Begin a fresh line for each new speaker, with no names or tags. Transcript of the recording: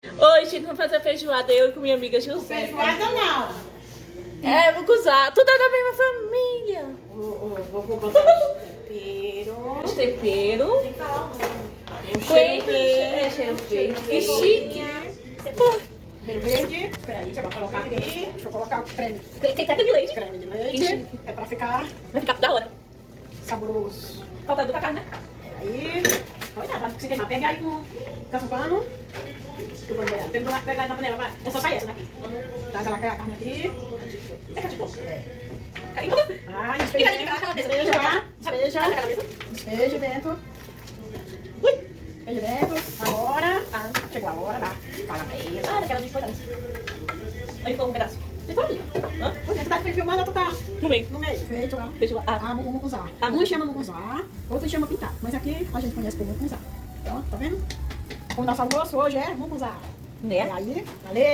Oi, gente, vamos fazer feijoada, eu e com minha amiga José.
Feijoada não.
É, vou usar. Tudo é da mesma família.
Vou botar tempero.
Os temperos.
Cheiro
É, cheiro verde. Que chique.
Cheiro verde. Peraí, deixa eu colocar aqui. Deixa eu colocar o creme.
Tem creme de leite.
Creme de
Que
leite.
chique.
É pra ficar
Vai ficar da hora.
saboroso.
Falta do carne, né?
Aí, olha, pra se queimar. Pega aí com o pano. Tem que pegar aí na panela, vai. É só sair essa daqui. Traz a carne aqui. É tipo. Ah, despeja. Despeja dentro. Ui. Despeja dentro. Agora. Chegou a hora da calabresa.
Ah, daquela de importante. Aí ficou um pedaço.
Você tá ali. Você tá filmando, tu tá
No meio.
no meio. Feito lá.
Feijoada.
Ah, mucuzá.
Ah,
Um chama mucuzá, outro chama pintado. Mas aqui a gente conhece por mucuzá. Ó, tá vendo? O nosso almoço hoje é mucuzá.
Né?
E aí, valeu.